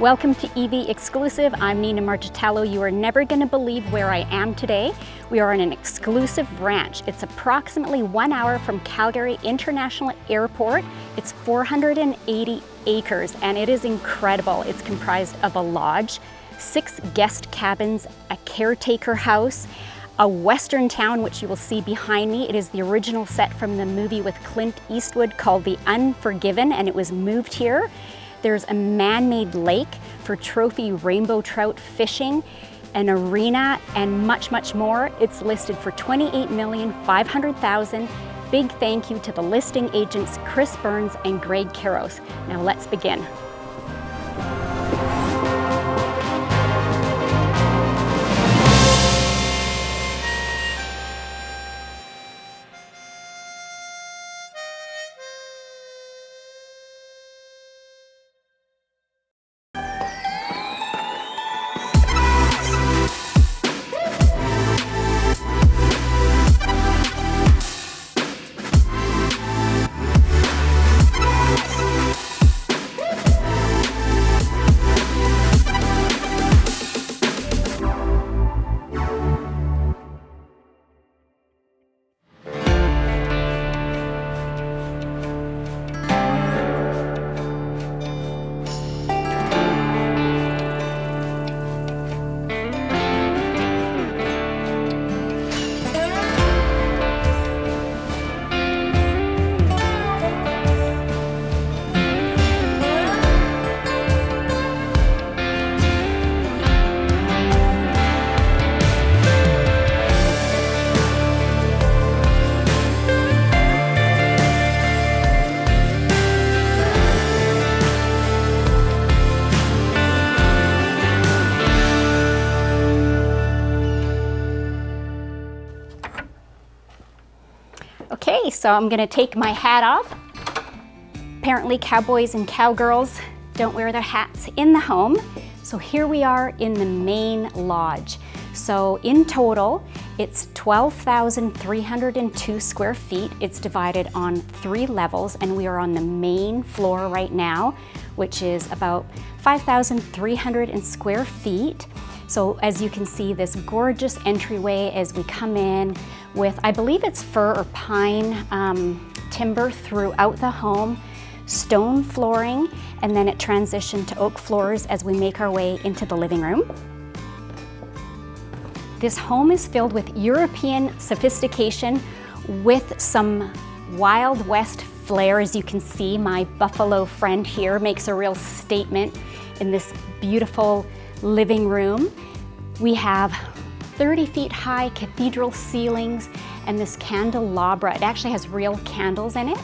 Welcome to EV Exclusive. I'm Nina Margitello. You are never going to believe where I am today. We are on an exclusive ranch. It's approximately 1 hour from Calgary International Airport. It's 480 acres and it is incredible. It's comprised of a lodge, 6 guest cabins, a caretaker house, a western town, which you will see behind me. It is the original set from the movie with Clint Eastwood called The Unforgiven, and it was moved here. There's a man-made lake for trophy rainbow trout fishing, an arena, and much, much more. It's listed for $28,500,000. Big thank you to the listing agents Chris Burns and Greg Karos. Now let's begin. Okay, so I'm gonna take my hat off. Apparently cowboys and cowgirls don't wear their hats in the home. So here we are in the main lodge. So in total, it's 12,302 square feet. It's divided on 3 levels, and we are on the main floor right now, which is about 5,300 square feet. So as you can see, this gorgeous entryway as we come in with, I believe it's fir or pine timber throughout the home, stone flooring, and then it transitioned to oak floors as we make our way into the living room. This home is filled with European sophistication with some Wild West flair. As you can see, my buffalo friend here makes a real statement in this beautiful living room. We have 30 feet high cathedral ceilings and this candelabra. It actually has real candles in it.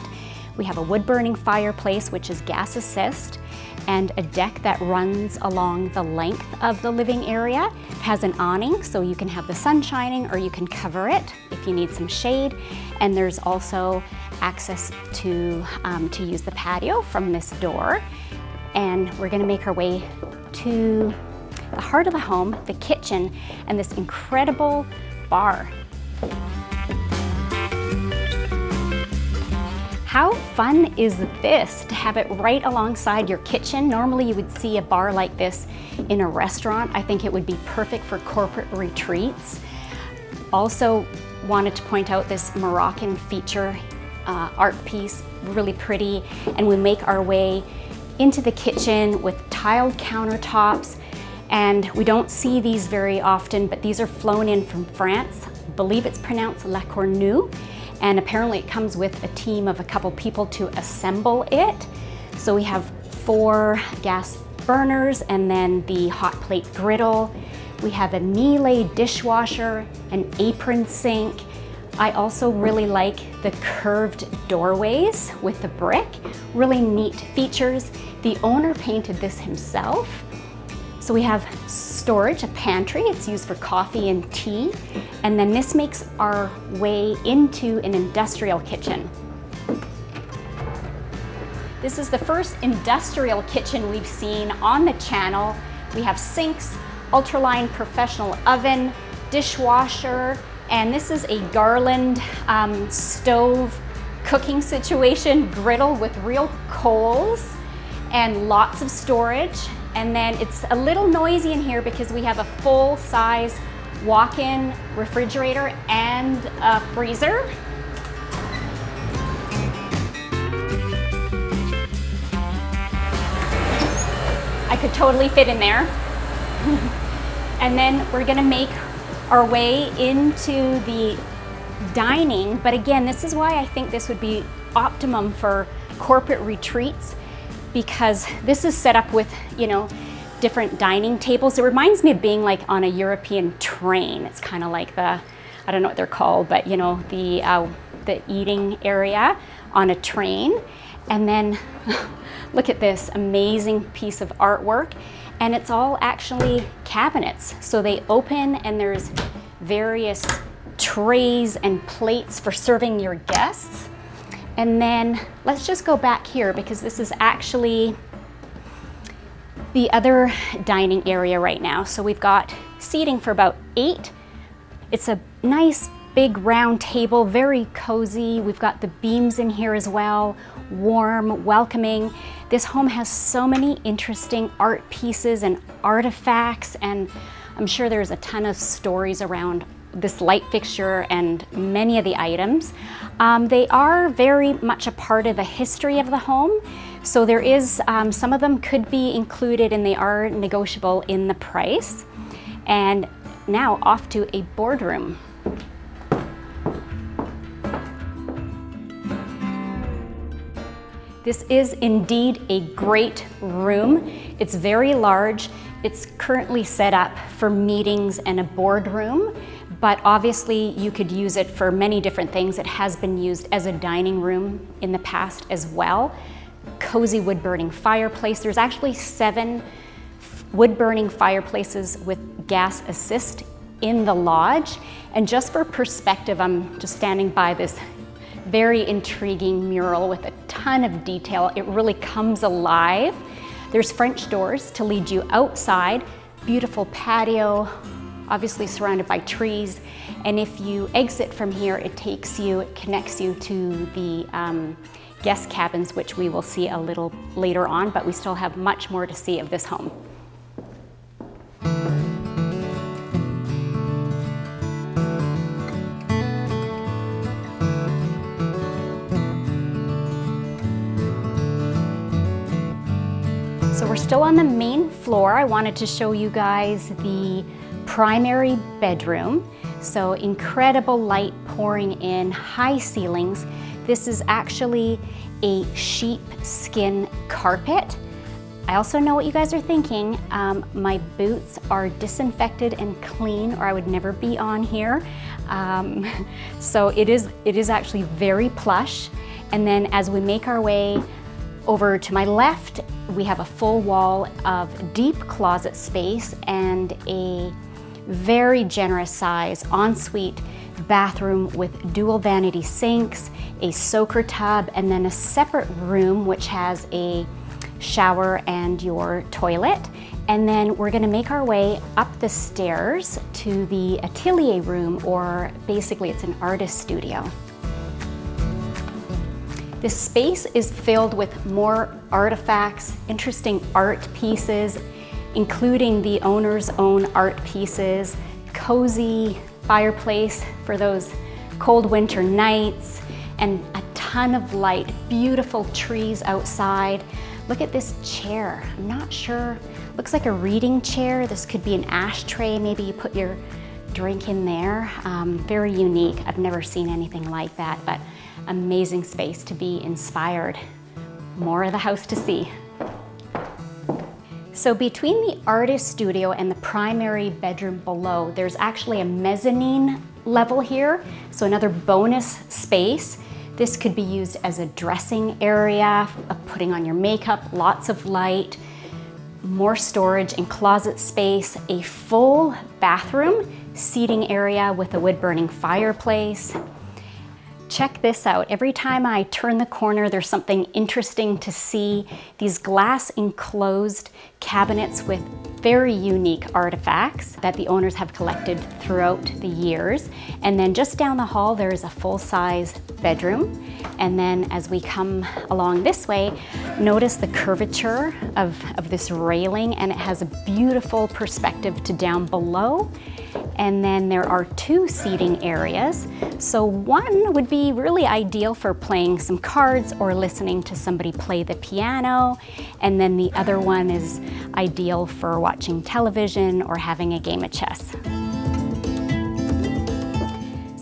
We have a wood burning fireplace, which is gas assist, and a deck that runs along the length of the living area. It has an awning so you can have the sun shining or you can cover it if you need some shade. And there's also access to use the patio from this door. And we're gonna make our way to the heart of the home, the kitchen, and this incredible bar. How fun is this to have it right alongside your kitchen? Normally you would see a bar like this in a restaurant. I think it would be perfect for corporate retreats. Also wanted to point out this Moroccan feature art piece, really pretty. And we make our way into the kitchen with tiled countertops. And we don't see these very often, but these are flown in from France. I believe it's pronounced La Cornue. And apparently it comes with a team of a couple people to assemble it. So we have 4 gas burners and then the hot plate griddle. We have a Miele dishwasher, an apron sink. I also really like the curved doorways with the brick. Really neat features. The owner painted this himself. So we have storage, a pantry. It's used for coffee and tea. And then this makes our way into an industrial kitchen. This is the first industrial kitchen we've seen on the channel. We have sinks, ultraline professional oven, dishwasher, and this is a Garland stove cooking situation, griddle with real coals and lots of storage. And then it's a little noisy in here because we have a full-size walk-in refrigerator and a freezer. I could totally fit in there. And then we're gonna make our way into the dining, but again, this is why I think this would be optimum for corporate retreats, because this is set up with, you know, different dining tables. It reminds me of being like on a European train. It's kind of like the, I don't know what they're called, but you know, the eating area on a train. And then look at this amazing piece of artwork. And it's all actually cabinets. So they open and there's various trays and plates for serving your guests. And then let's just go back here because this is actually the other dining area right now. So we've got seating for about 8. It's a nice big round table, very cozy. We've got the beams in here as well, warm, welcoming. This home has so many interesting art pieces and artifacts, and I'm sure there's a ton of stories around this light fixture and many of the items. They are very much a part of the history of the home. So there is, some of them could be included and they are negotiable in the price. And now off to a boardroom. This is indeed a great room. It's very large. It's currently set up for meetings and a boardroom, but obviously you could use it for many different things. It has been used as a dining room in the past as well. Cozy wood-burning fireplace. There's actually 7 wood-burning fireplaces with gas assist in the lodge. And just for perspective, I'm just standing by this very intriguing mural with a ton of detail. It really comes alive. There's French doors to lead you outside, beautiful patio, obviously surrounded by trees. And if you exit from here, it connects you to the guest cabins, which we will see a little later on, but we still have much more to see of this home. So we're still on the main floor. I wanted to show you guys the primary bedroom. So incredible light pouring in, high ceilings. This is actually a sheep skin carpet. I also know what you guys are thinking. My boots are disinfected and clean, or I would never be on here. So it is actually very plush. And then as we make our way over to my left, we have a full wall of deep closet space and a very generous size ensuite bathroom with dual vanity sinks, a soaker tub, and then a separate room which has a shower and your toilet. And then we're gonna make our way up the stairs to the atelier room, or basically it's an artist studio. This space is filled with more artifacts, interesting art pieces, including the owner's own art pieces, cozy fireplace for those cold winter nights, and a ton of light, beautiful trees outside. Look at this chair. I'm not sure, looks like a reading chair. This could be an ashtray. Maybe you put your drink in there. Very unique. I've never seen anything like that, but amazing space to be inspired. More of the house to see. So between the artist studio and the primary bedroom below, there's actually a mezzanine level here, so another bonus space. This could be used as a dressing area, putting on your makeup, lots of light, more storage and closet space, a full bathroom, seating area with a wood-burning fireplace. Check this out. Every time I turn the corner, there's something interesting to see. These glass enclosed cabinets with very unique artifacts that the owners have collected throughout the years. And then just down the hall, there is a full-size bedroom. And then as we come along this way, notice the curvature of this railing, and it has a beautiful perspective to down below. And then there are 2 seating areas. So one would be really ideal for playing some cards or listening to somebody play the piano. And then the other one is ideal for watching television or having a game of chess.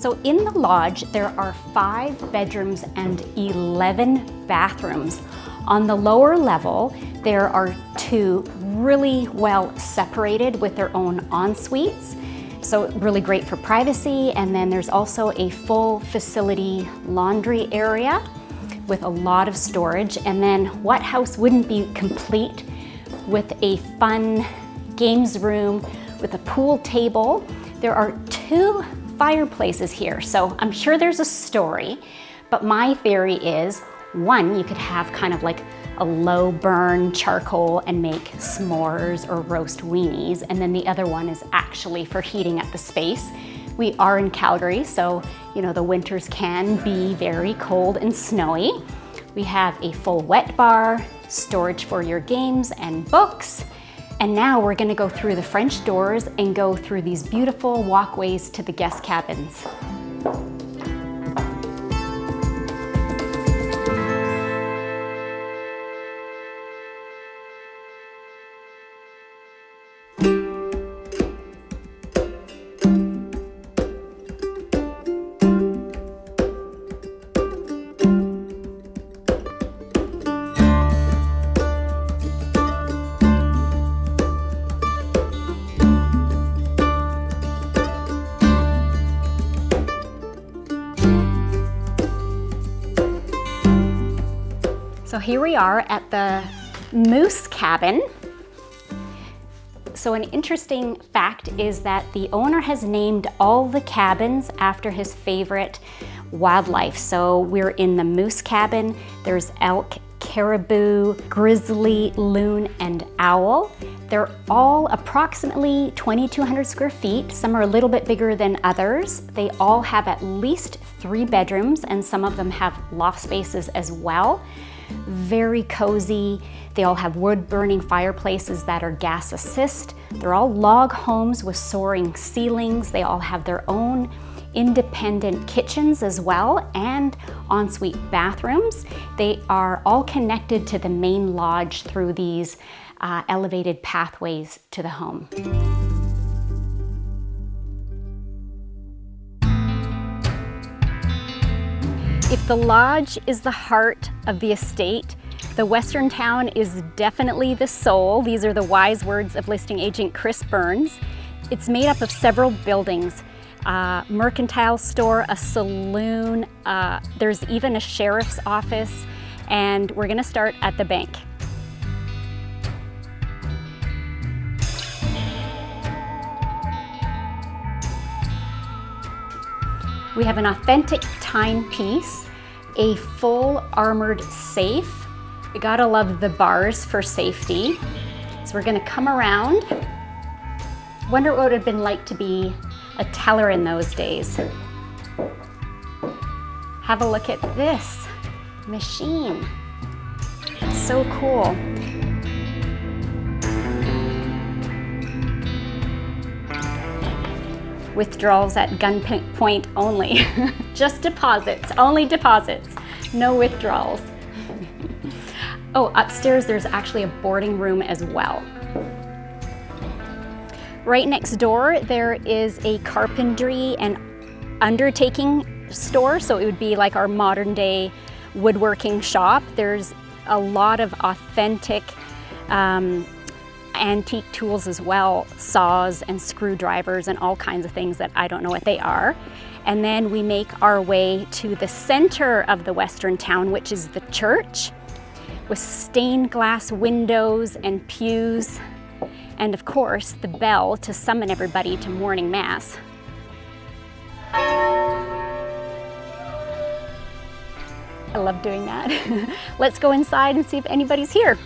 So in the lodge, there are 5 bedrooms and 11 bathrooms. On the lower level, there are 2 really well separated with their own en-suites. So really great for privacy. And then there's also a full facility laundry area with a lot of storage. And then what house wouldn't be complete with a fun games room with a pool table? There are 2 fireplaces here. So I'm sure there's a story, but my theory is, one, you could have kind of like a low burn charcoal and make s'mores or roast weenies. And then the other one is actually for heating up the space. We are in Calgary, so you know the winters can be very cold and snowy. We have a full wet bar, storage for your games and books. And now we're gonna go through the French doors and go through these beautiful walkways to the guest cabins. So here we are at the Moose Cabin. So an interesting fact is that the owner has named all the cabins after his favorite wildlife. So we're in the Moose Cabin. There's elk, caribou, grizzly, loon, and owl. They're all approximately 2,200 square feet. Some are a little bit bigger than others. They all have at least 3 bedrooms, and some of them have loft spaces as well. Very cozy. They all have wood-burning fireplaces that are gas assist. They're all log homes with soaring ceilings. They all have their own independent kitchens as well, and ensuite bathrooms. They are all connected to the main lodge through these elevated pathways to the home. If the lodge is the heart of the estate, the Western Town is definitely the soul. These are the wise words of listing agent Chris Burns. It's made up of several buildings, Mercantile Store, a saloon, there's even a sheriff's office, and we're gonna start at the bank. We have an authentic timepiece, a full armored safe. We gotta love the bars for safety. So we're gonna come around. Wonder what it would have been like to be a teller in those days. Have a look at this machine. So cool. Withdrawals at gunpoint only. Just deposits, only deposits, no withdrawals. Oh, upstairs there's actually a boarding room as well. Right next door there is a carpentry and undertaking store, so it would be like our modern day woodworking shop. There's a lot of authentic antique tools as well, saws and screwdrivers and all kinds of things that I don't know what they are. And then we make our way to the center of the Western Town, which is the church, with stained glass windows and pews, and of course the bell to summon everybody to morning mass. I love doing that. Let's go inside and see if anybody's here.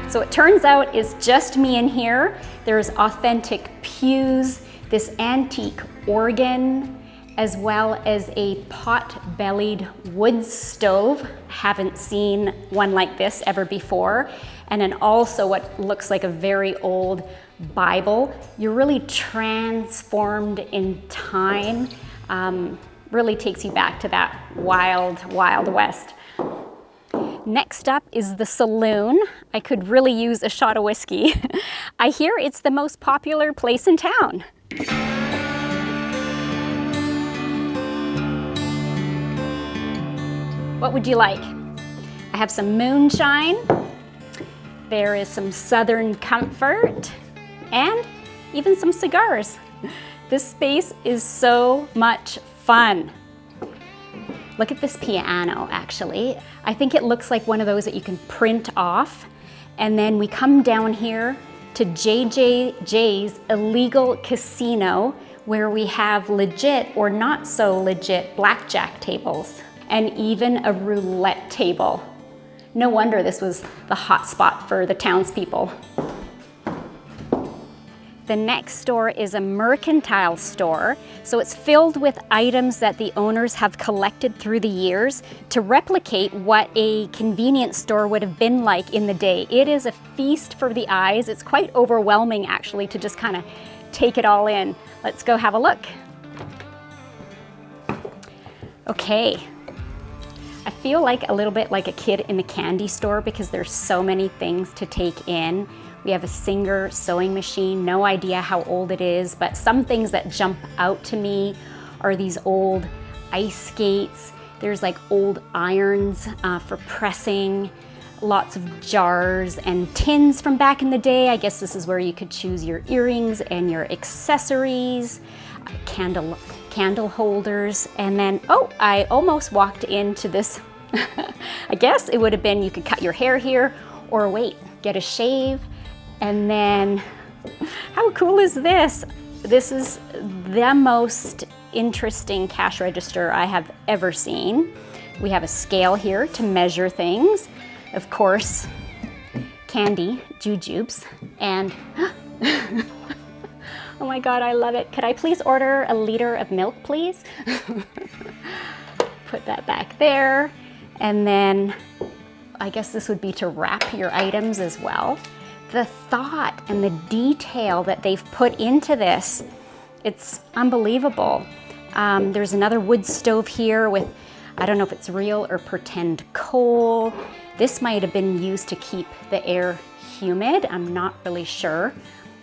So it turns out it's just me in here. There's authentic pews, this antique organ, as well as a pot-bellied wood stove. Haven't seen one like this ever before. And then also what looks like a very old Bible. You're really transformed in time. Really takes you back to that wild, wild west. Next up is the Saloon. I could really use a shot of whiskey. I hear it's the most popular place in town. What would you like? I have some moonshine. There is some Southern comfort and even some cigars. This space is so much fun. Look at this piano, actually. I think it looks like one of those that you can print off. And then we come down here to JJJ's Illegal Casino, where we have legit or not so legit blackjack tables and even a roulette table. No wonder this was the hot spot for the townspeople. The next store is a Mercantile Store, so it's filled with items that the owners have collected through the years to replicate what a convenience store would have been like in the day. It is a feast for the eyes. It's quite overwhelming actually to just kind of take it all in. Let's go have a look. Okay. I feel like a little bit like a kid in a candy store because there's so many things to take in. We have a Singer sewing machine, no idea how old it is, but some things that jump out to me are these old ice skates. There's like old irons for pressing, lots of jars and tins from back in the day. I guess this is where you could choose your earrings and your accessories, candle holders, and then, oh, I almost walked into this. I guess it would have been you could cut your hair here or wait, get a shave. And then, how cool is this? This is the most interesting cash register I have ever seen. We have a scale here to measure things. Of course, candy, jujubes, and oh my God, I love it. Could I please order a liter of milk, please? Put that back there. And then, I guess this would be to wrap your items as well. The thought and the detail that they've put into this, it's unbelievable. There's another wood stove here with, I don't know if it's real or pretend coal. This might have been used to keep the air humid. I'm not really sure.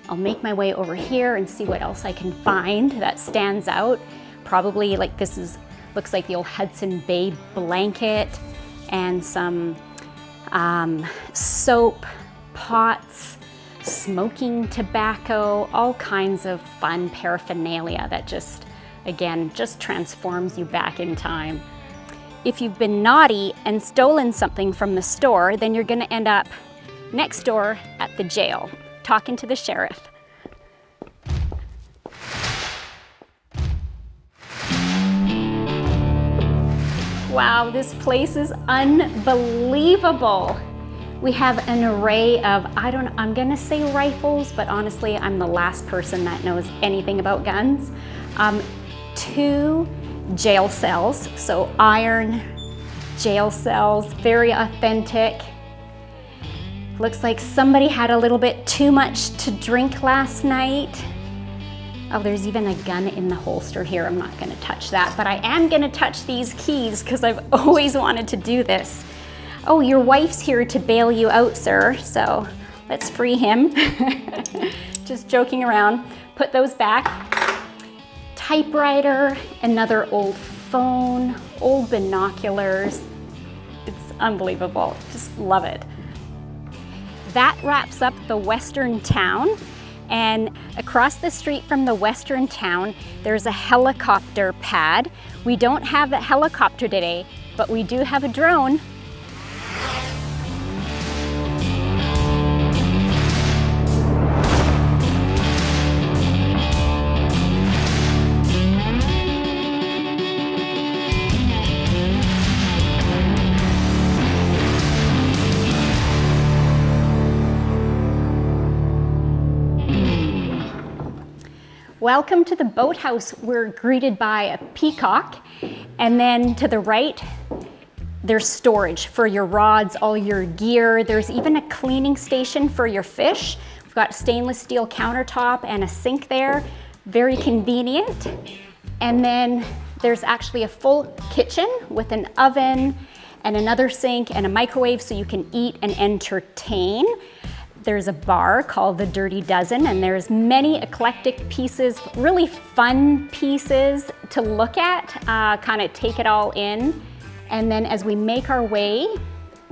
I'll make my way over here and see what else I can find that stands out. Probably like looks like the old Hudson Bay blanket and some soap, pots, smoking tobacco, all kinds of fun paraphernalia that just, again, just transforms you back in time. If you've been naughty and stolen something from the store, then you're gonna end up next door at the jail, talking to the sheriff. Wow, this place is unbelievable. We have an array of, I'm gonna say rifles, but honestly, I'm the last person that knows anything about guns. 2 jail cells, so iron jail cells, very authentic. Looks like somebody had a little bit too much to drink last night. Oh, there's even a gun in the holster here. I'm not gonna touch that, but I am gonna touch these keys because I've always wanted to do this. Oh, your wife's here to bail you out, sir, so let's free him. Just joking around. Put those back. Typewriter, another old phone, old binoculars. It's unbelievable, just love it. That wraps up the Western town. And across the street from the Western town, there's a helicopter pad. We don't have a helicopter today, but we do have a drone. Welcome to the Boathouse. We're greeted by a peacock, and then to the right, there's storage for your rods, all your gear. There's even a cleaning station for your fish. We've got stainless steel countertop and a sink there, very convenient. And then there's actually a full kitchen with an oven and another sink and a microwave so you can eat and entertain. There's a bar called the Dirty Dozen, and there's many eclectic pieces, really fun pieces to look at, kind of take it all in. And then as we make our way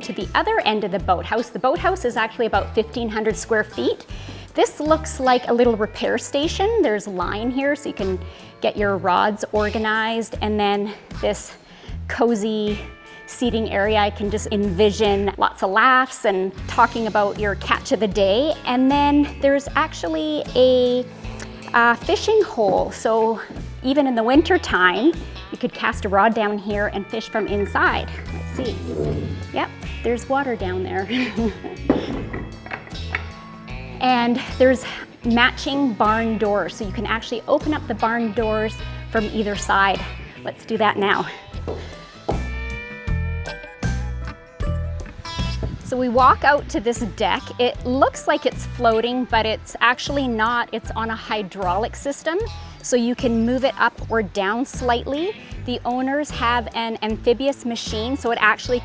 to the other end of the boathouse is actually about 1,500 square feet. This looks like a little repair station. There's a line here so you can get your rods organized, and then this cozy seating area. I can just envision lots of laughs and talking about your catch of the day. And then there's actually a fishing hole. So even in the winter time, you could cast a rod down here and fish from inside. Let's see. Yep, there's water down there. And there's matching barn doors. So you can actually open up the barn doors from either side. Let's do that now. So we walk out to this deck. It looks like it's floating, but it's actually not. It's on a hydraulic system, so you can move it up or down slightly. The owners have an amphibious machine, so it actually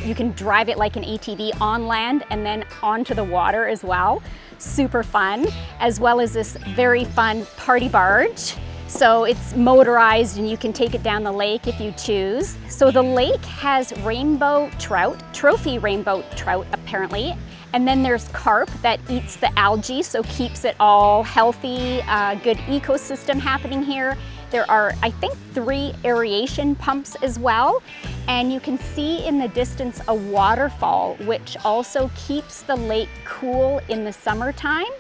you can drive it like an ATV on land and then onto the water as well. Super fun, as well as this very fun party barge. So it's motorized and you can take it down the lake if you choose. So the lake has rainbow trout, trophy rainbow trout apparently. And then there's carp that eats the algae, so keeps it all healthy, good ecosystem happening here. There are, I think, 3 aeration pumps as well. And you can see in the distance a waterfall, which also keeps the lake cool in the summertime.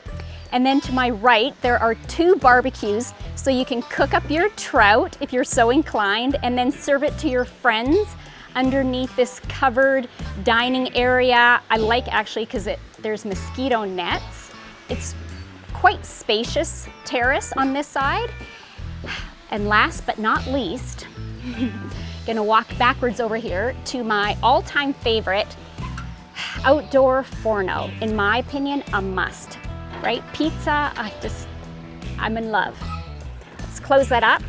And then to my right, there are 2 barbecues, so you can cook up your trout if you're so inclined, and then serve it to your friends underneath this covered dining area. I like actually because there's mosquito nets. It's quite spacious terrace on this side. And last but not least, gonna walk backwards over here to my all-time favorite outdoor forno. In my opinion, a must. Right? Pizza, I'm in love. Let's close that up.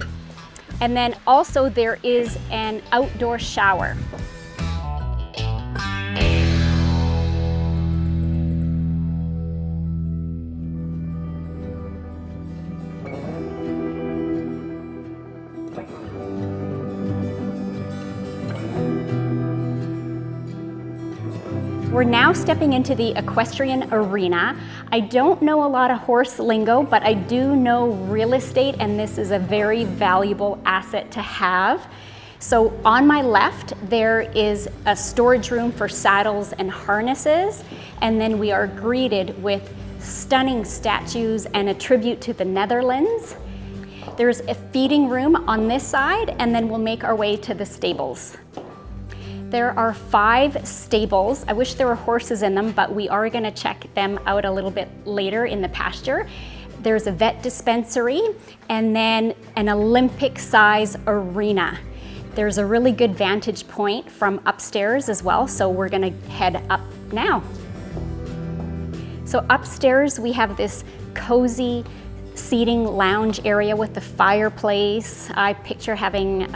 And then also there is an outdoor shower. We're now stepping into the Equestrian Arena. I don't know a lot of horse lingo, but I do know real estate, and this is a very valuable asset to have. So on my left, there is a storage room for saddles and harnesses, and then we are greeted with stunning statues and a tribute to the Netherlands. There's a feeding room on this side, and then we'll make our way to the stables. There are 5 stables. I wish there were horses in them, but we are gonna check them out a little bit later in the pasture. There's a vet dispensary, and then an Olympic-size arena. There's a really good vantage point from upstairs as well, so we're gonna head up now. So upstairs we have this cozy seating lounge area with the fireplace. I picture having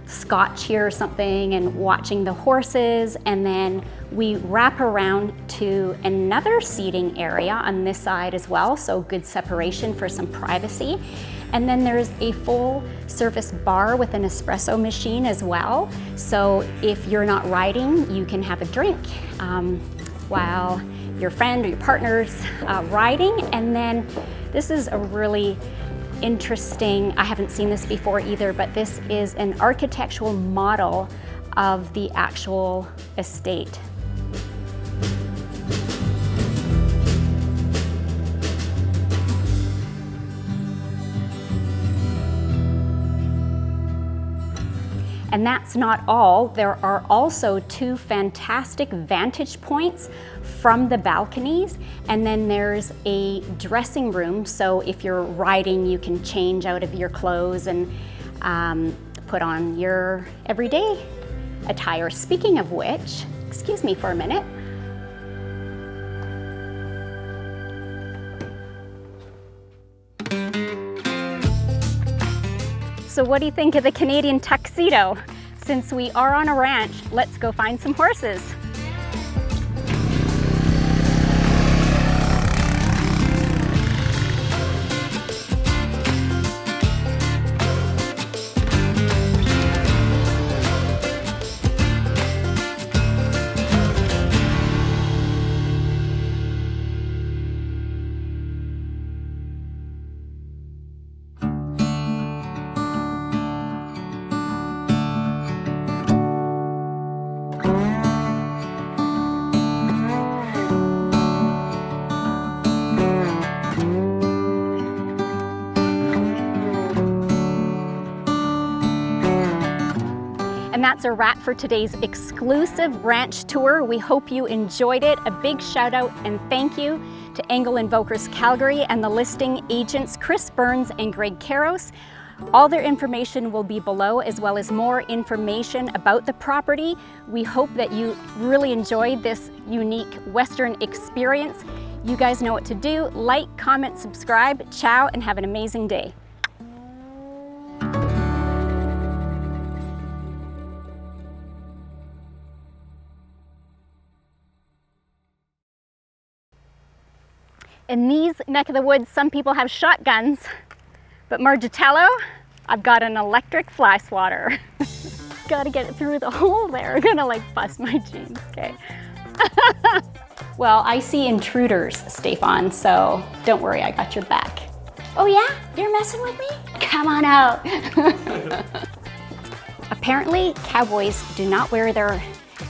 scotch here or something and watching the horses, and then we wrap around to another seating area on this side as well, so good separation for some privacy. And then there's a full service bar with an espresso machine as well, so if you're not riding, you can have a drink while your friend or your partner's riding. And then this is a really interesting, I haven't seen this before either, but this is an architectural model of the actual estate. And that's not all. There are also 2 fantastic vantage points from the balconies. And then there's a dressing room. So if you're riding, you can change out of your clothes and put on your everyday attire. Speaking of which, excuse me for a minute. So what do you think of the Canadian tuxedo? Since we are on a ranch, let's go find some horses. And that's a wrap for today's exclusive ranch tour. We hope you enjoyed it. A big shout out and thank you to Angle Invokers Calgary and the listing agents Chris Burns and Greg Karos. All their information will be below, as well as more information about the property. We hope that you really enjoyed this unique Western experience. You guys know what to do. Like, comment, subscribe. Ciao, and have an amazing day. In these neck of the woods, some people have shotguns, but Margitello, I've got an electric fly swatter. Gotta get it through the hole there. I'm gonna like bust my jeans, okay? Well, I see intruders, Stefan, so don't worry, I got your back. Oh yeah? You're messing with me? Come on out. Apparently, cowboys do not wear their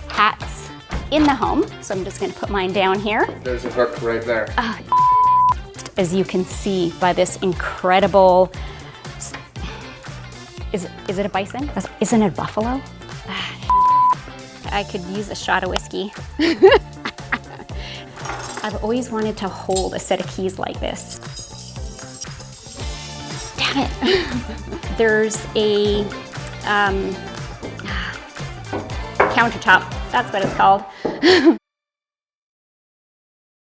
hats in the home, so I'm just gonna put mine down here. There's a hook right there. As you can see by this incredible, is it a bison? Isn't it a buffalo? I could use a shot of whiskey. I've always wanted to hold a set of keys like this. Damn it. There's a countertop, that's what it's called.